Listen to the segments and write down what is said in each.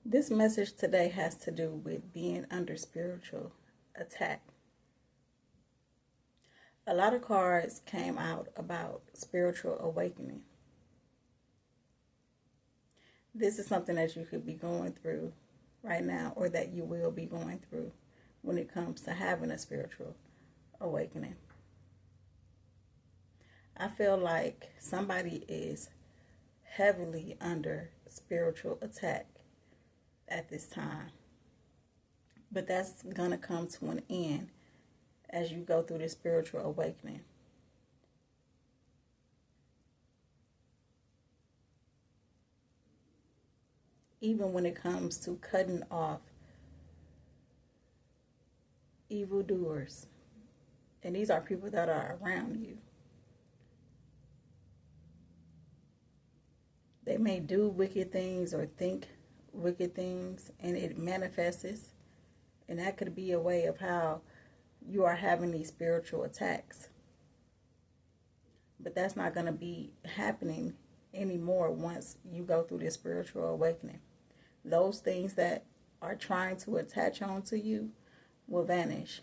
This message today has to do with being under spiritual attack. A lot of cards came out about spiritual awakening. This is something that you could be going through right now, or that you will be going through when it comes to having a spiritual awakening. I feel like somebody is heavily under spiritual attack at this time. But that's going to come to an end as you go through this spiritual awakening. Even when it comes to cutting off evildoers. And these are people that are around you. They may do wicked things or think wicked things, and it manifests. And that could be a way of how you are having these spiritual attacks. But that's not going to be happening anymore once you go through this spiritual awakening. Those things that are trying to attach onto you will vanish.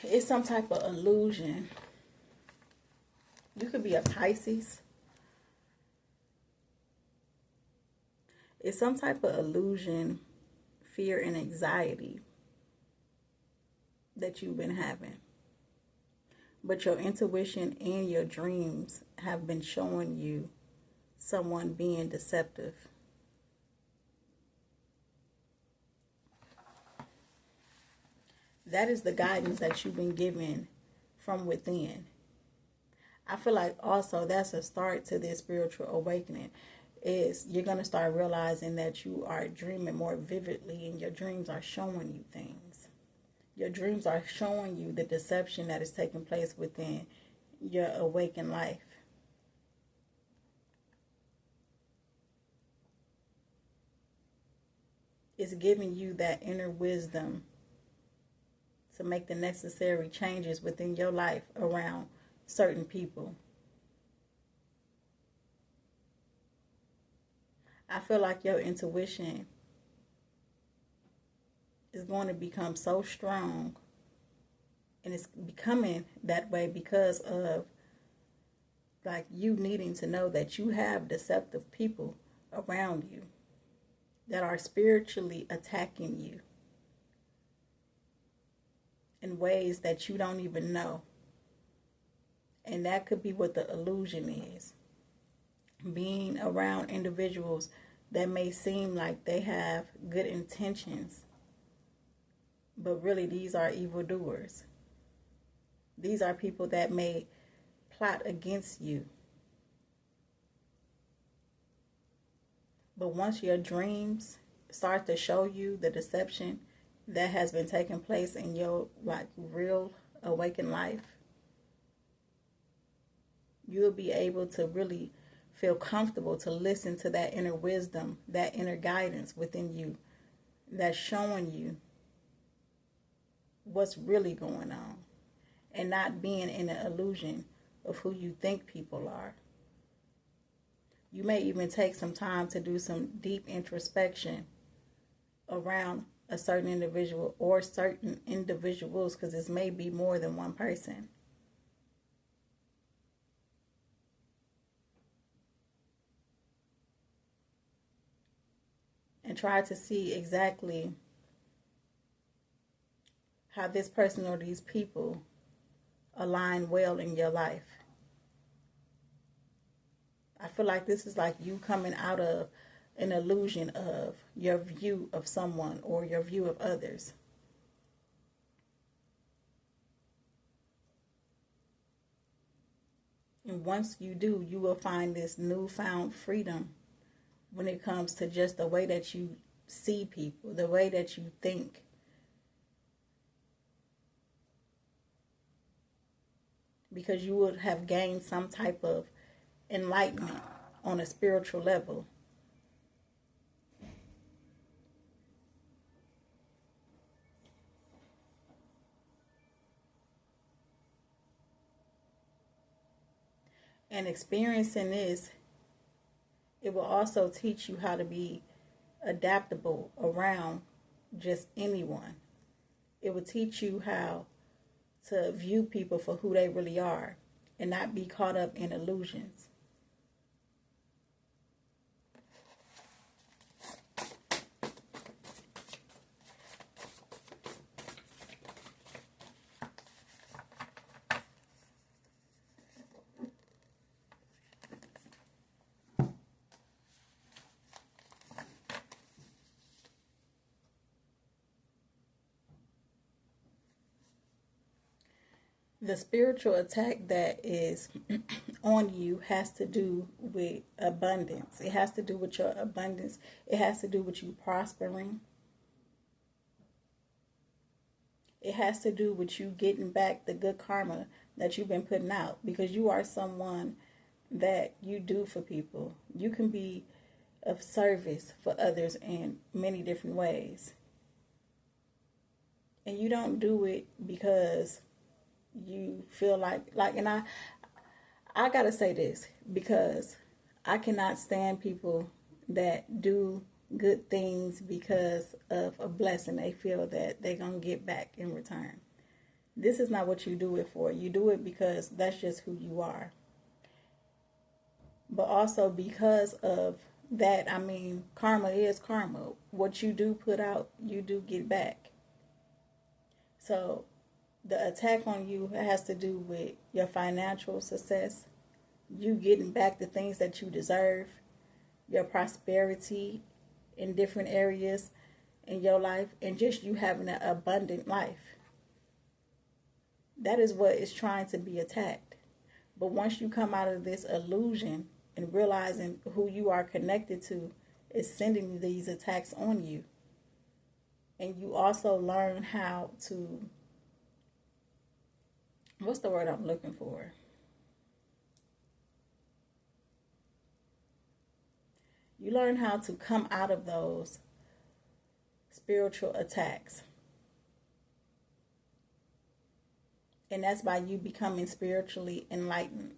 It's some type of illusion. You could be a Pisces. It's some type of illusion, fear, and anxiety that you've been having. But your intuition and your dreams have been showing you someone being deceptive. That is the guidance that you've been given from within. I feel like also that's a start to this spiritual awakening. Is you're going to start realizing that you are dreaming more vividly, and your dreams are showing you things. Your dreams are showing you the deception that is taking place within your awakened life. It's giving you that inner wisdom to make the necessary changes within your life around certain people. I feel like your intuition is going to become so strong, and it's becoming that way because of like you needing to know that you have deceptive people around you that are spiritually attacking you in ways that you don't even know. And that could be what the illusion is. Being around individuals that may seem like they have good intentions, but really these are evildoers. These are people that may plot against you. But once your dreams start to show you the deception that has been taking place in your like real awakened life, you'll be able to really feel comfortable to listen to that inner wisdom, that inner guidance within you that's showing you what's really going on, and not being in an illusion of who you think people are. You may even take some time to do some deep introspection around a certain individual or certain individuals, because this may be more than one person. And try to see exactly how this person or these people align well in your life. I feel like this is like you coming out of an illusion of your view of someone or your view of others. And once you do, you will find this newfound freedom when it comes to just the way that you see people, the way that you think. Because you would have gained some type of enlightenment on a spiritual level. And experiencing this, it will also teach you how to be adaptable around just anyone. It will teach you how to view people for who they really are and not be caught up in illusions. The spiritual attack that is on you has to do with abundance. It has to do with your abundance. It has to do with you prospering. It has to do with you getting back the good karma that you've been putting out, because you are someone that you do for people. You can be of service for others in many different ways. And you don't do it because you feel and I gotta say this, because I cannot stand people that do good things because of a blessing they feel that they're gonna get back in return. This is not what you do it for. You do it because that's just who you are. But also because of that, I mean, karma is karma. What you do put out, you do get back. So the attack on you has to do with your financial success, you getting back the things that you deserve, your prosperity in different areas in your life, and just you having an abundant life. That is what is trying to be attacked. But once you come out of this illusion and realizing who you are connected to is sending these attacks on you, and you also learn how to, what's the word I'm looking for? You learn how to come out of those spiritual attacks. And that's by you becoming spiritually enlightened.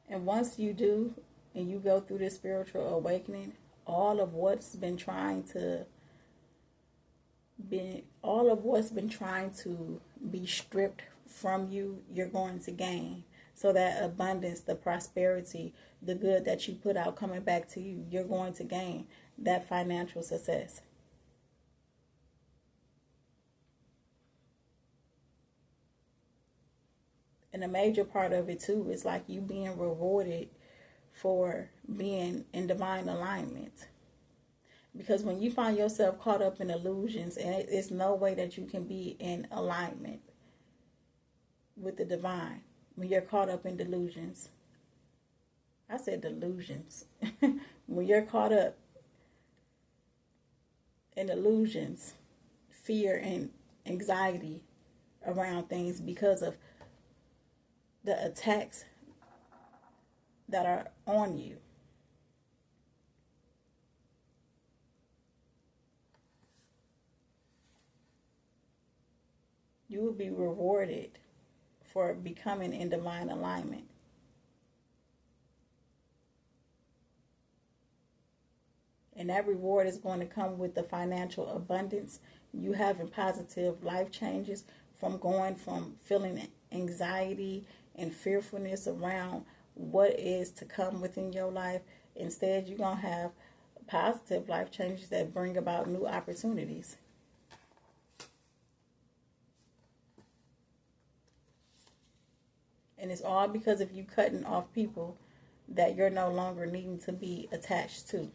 And once you do, and you go through this spiritual awakening, all of what's been trying to be stripped from you, you're going to gain. So that abundance, the prosperity, the good that you put out coming back to you, you're going to gain that financial success. And a major part of it too is like you being rewarded for being in divine alignment. Because when you find yourself caught up in illusions, and it's no way that you can be in alignment with the divine when you're caught up in delusions. I said delusions. When you're caught up in illusions, fear and anxiety around things because of the attacks that are on you. You will be rewarded for becoming in divine alignment. And that reward is going to come with the financial abundance. You having positive life changes from going from feeling anxiety and fearfulness around what is to come within your life. Instead, you're going to have positive life changes that bring about new opportunities. And it's all because of you cutting off people that you're no longer needing to be attached to.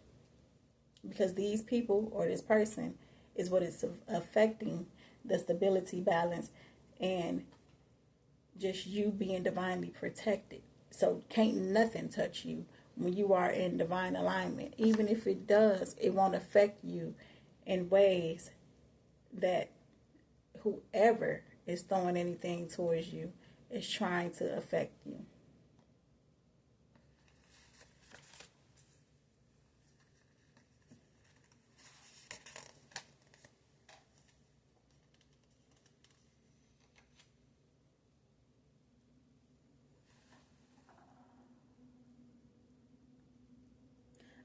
Because these people or this person is what is affecting the stability, balance, and just you being divinely protected. So can't nothing touch you when you are in divine alignment. Even if it does, it won't affect you in ways that whoever is throwing anything towards you is trying to affect you.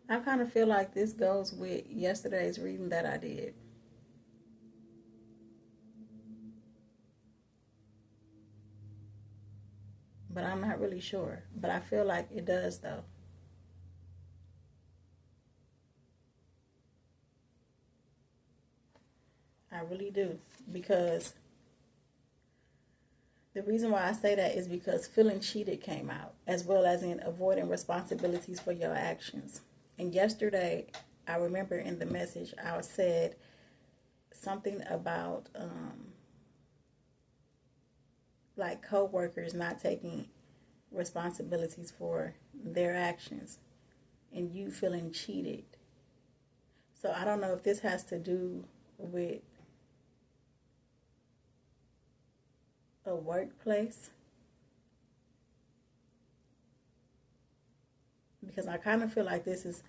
I kind of feel like this goes with yesterday's reading that I did. But I'm not really sure. But I feel like it does, though. I really do. Because the reason why I say that is because feeling cheated came out, as well as in avoiding responsibilities for your actions. And yesterday, I remember in the message, I said something about like co-workers not taking responsibilities for their actions and you feeling cheated. So I don't know if this has to do with a workplace, because I kind of feel like this is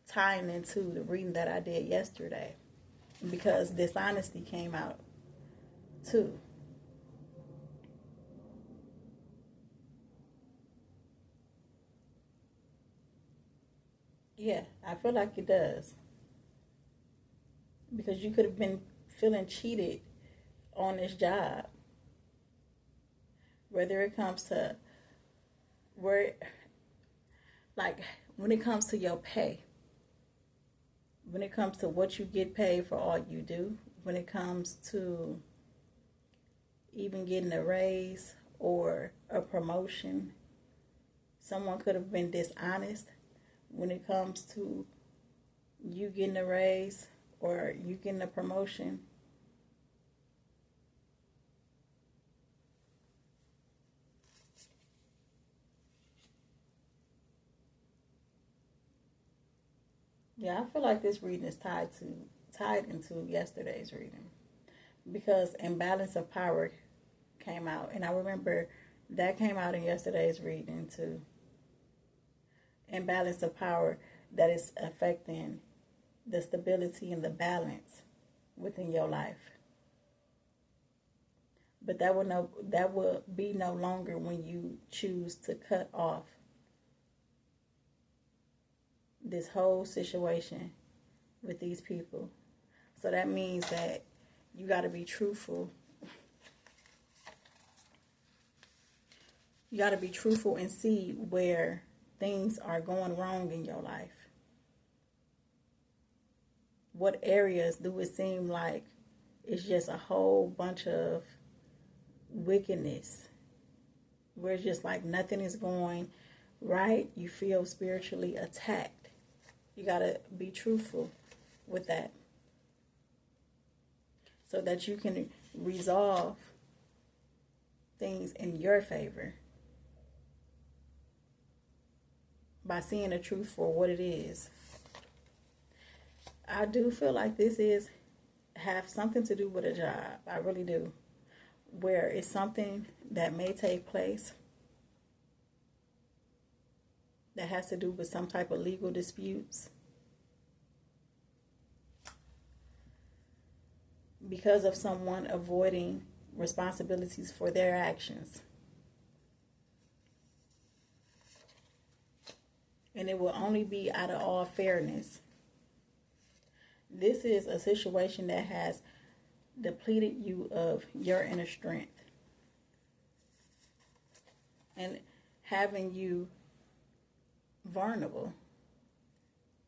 tying into the reading that I did yesterday, because dishonesty came out too. Yeah, I feel like it does, because you could have been feeling cheated on this job, whether it comes to where, like, when it comes to your pay, when it comes to what you get paid for all you do, when it comes to even getting a raise or a promotion, someone could have been dishonest when it comes to you getting a raise or you getting a promotion. Yeah, I feel like this reading is tied into yesterday's reading, because imbalance of power came out, and I remember that came out in yesterday's reading too. Imbalance of power that is affecting the stability and the balance within your life. But that will be no longer when you choose to cut off this whole situation with these people. So that means that you got to be truthful. You got to be truthful and see where things are going wrong in your life. What areas do it seem like it's just a whole bunch of wickedness, where it's just like nothing is going right? You feel spiritually attacked. You got to be truthful with that, so that you can resolve things in your favor by seeing the truth for what it is. I do feel like this is have something to do with a job. I really do. Where it's something that may take place that has to do with some type of legal disputes, because of someone avoiding responsibilities for their actions. And it will only be out of all fairness. This is a situation that has depleted you of your inner strength and having you vulnerable.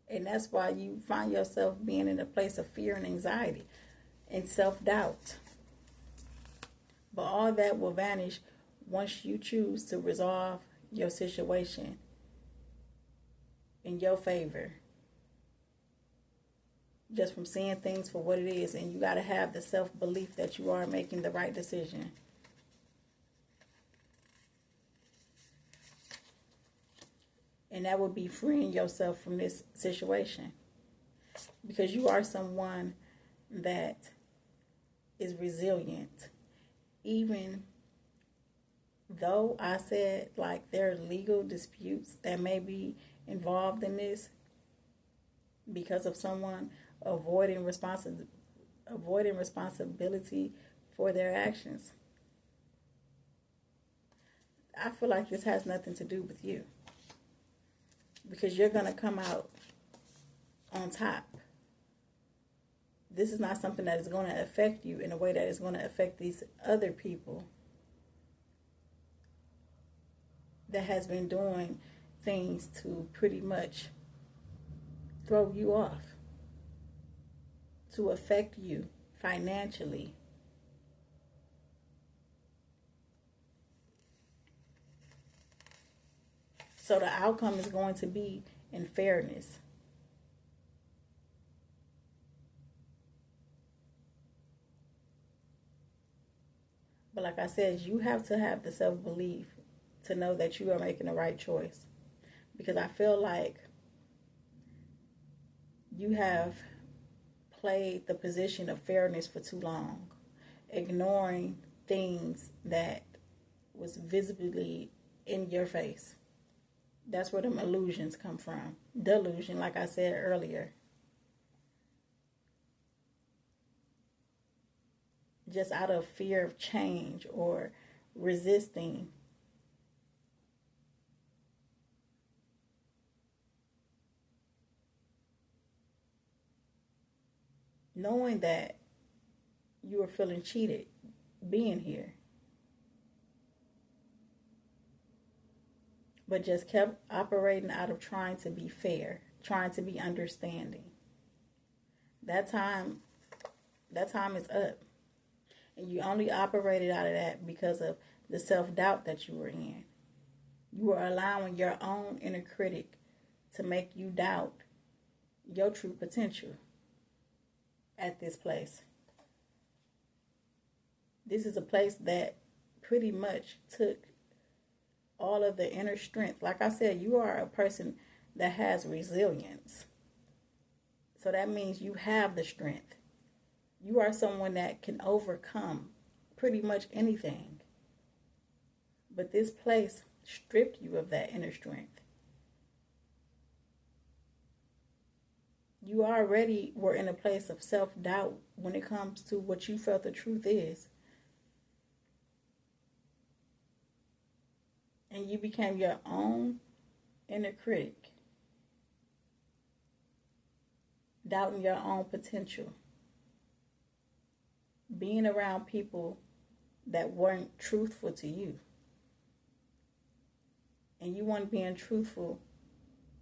And that's why you find yourself being in a place of fear and anxiety and self-doubt. But all that will vanish once you choose to resolve your situation in your favor, just from seeing things for what it is. And you got to have the self-belief that you are making the right decision. And that would be freeing yourself from this situation, because you are someone that is resilient. Even though I said like there are legal disputes that may be involved in this because of someone avoiding responsibility for their actions, I feel like this has nothing to do with you, because you're going to come out on top. This is not something that is going to affect you in a way that is going to affect these other people that has been doing things to pretty much throw you off, to affect you financially. So the outcome is going to be in fairness. But like I said, you have to have the self-belief to know that you are making the right choice. Because I feel like you have played the position of fairness for too long, ignoring things that was visibly in your face. That's where them illusions come from. Delusion, like I said earlier. Just out of fear of change or resisting. Knowing that you are feeling cheated being here. But just kept operating out of trying to be fair, trying to be understanding. That time is up. And you only operated out of that because of the self-doubt that you were in. You were allowing your own inner critic to make you doubt your true potential at this place. This is a place that pretty much took all of the inner strength. Like I said, you are a person that has resilience. So that means you have the strength. You are someone that can overcome pretty much anything. But this place stripped you of that inner strength. You already were in a place of self-doubt when it comes to what you felt the truth is. And you became your own inner critic, doubting your own potential, being around people that weren't truthful to you. And you weren't being truthful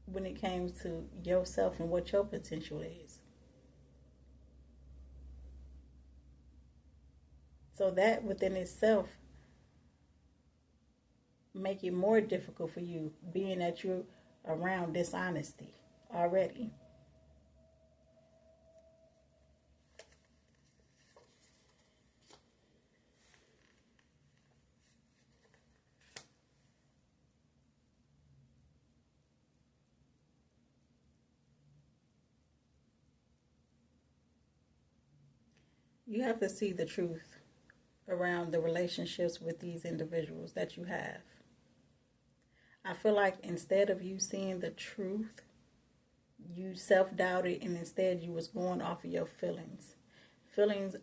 when it came to yourself and what your potential is. So that within itself make it more difficult for you, being that you're around dishonesty already. You have to see the truth around the relationships with these individuals that you have. I feel like instead of you seeing the truth, you self-doubted, and instead you was going off of your feelings. And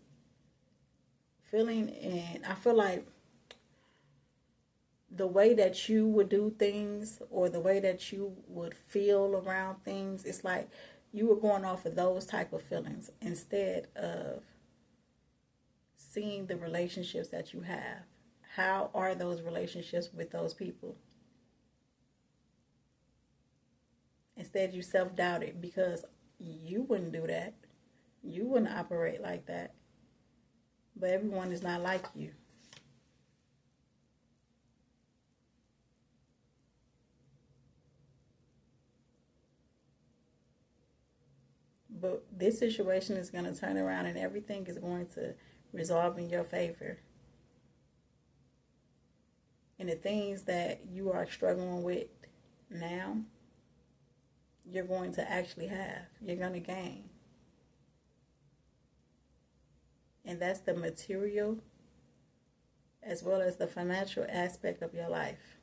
I feel like the way that you would do things or the way that you would feel around things, it's like you were going off of those type of feelings instead of seeing the relationships that you have. How are those relationships with those people? Instead, you self-doubted because you wouldn't do that. You wouldn't operate like that. But everyone is not like you. But this situation is going to turn around and everything is going to resolve in your favor. And the things that you are struggling with now, you're going to actually have. You're going to gain. And that's the material as well as the financial aspect of your life.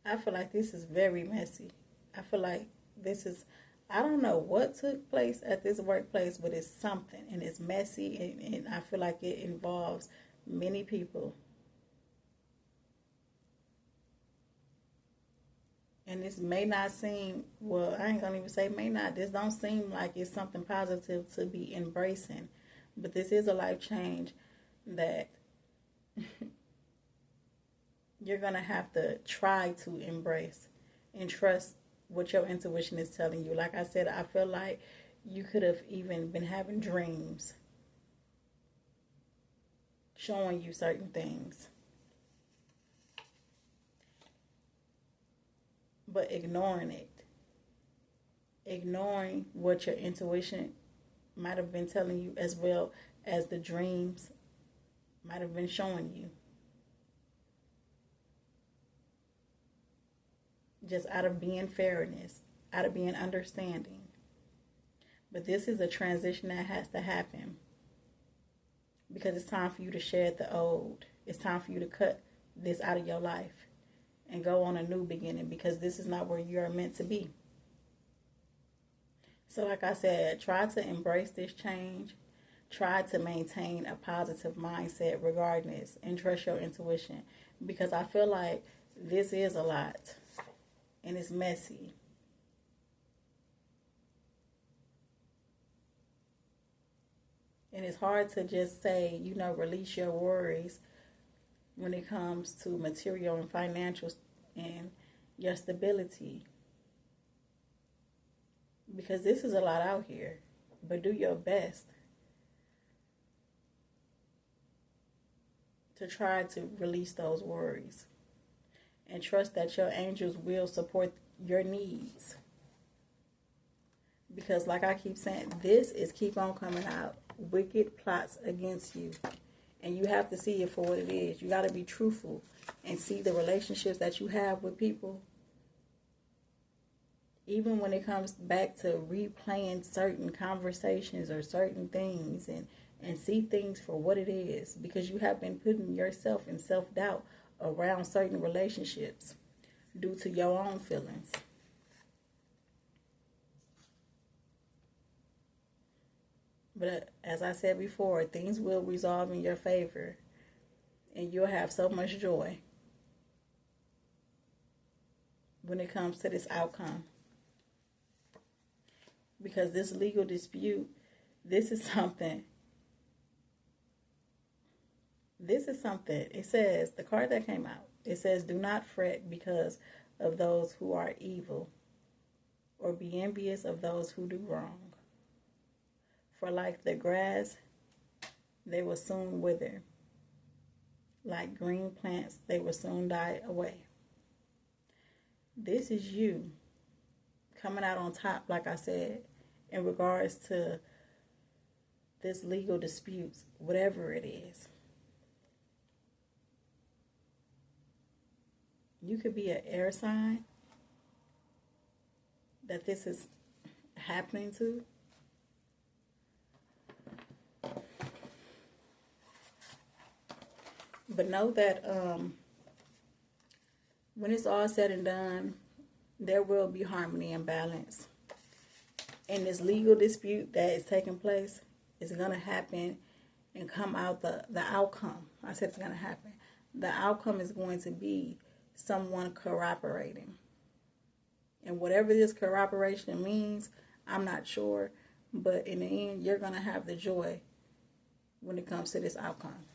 I feel like this is very messy. I feel like this is I don't know what took place at this workplace, but it's something, and it's messy, and I feel like it involves many people. And this may not seem, well, I ain't gonna even say may not. This don't seem like it's something positive to be embracing, but this is a life change that you're gonna have to try to embrace and trust what your intuition is telling you. Like I said, I feel like you could have even been having dreams showing you certain things, but ignoring it, ignoring what your intuition might have been telling you, as well as the dreams might have been showing you, just out of being fairness, out of being understanding. But this is a transition that has to happen, because it's time for you to shed the old. It's time for you to cut this out of your life and go on a new beginning, because this is not where you are meant to be. So like I said, try to embrace this change. Try to maintain a positive mindset regarding this, and trust your intuition, because I feel like this is a lot and it's messy. And it's hard to just say, release your worries when it comes to material and financial and your stability, because this is a lot out here. But do your best to try to release those worries, and trust that your angels will support your needs. Because like I keep saying, this is keep on coming out. Wicked plots against you. And you have to see it for what it is. You got to be truthful and see the relationships that you have with people. Even when it comes back to replaying certain conversations or certain things, and see things for what it is, because you have been putting yourself in self-doubt around certain relationships due to your own feelings. But as I said before, things will resolve in your favor, and you'll have so much joy when it comes to this outcome. Because this legal dispute, this is something. It says, the card that came out, it says, do not fret because of those who are evil, or be envious of those who do wrong. For like the grass, they will soon wither. Like green plants, they will soon die away. This is you coming out on top, like I said, in regards to this legal disputes, whatever it is. You could be an air sign that this is happening to. But know that when it's all said and done, there will be harmony and balance. And this legal dispute that is taking place is going to happen and come out the outcome. I said it's going to happen. The outcome is going to be someone cooperating. And whatever this cooperation means, I'm not sure. But in the end, you're going to have the joy when it comes to this outcome.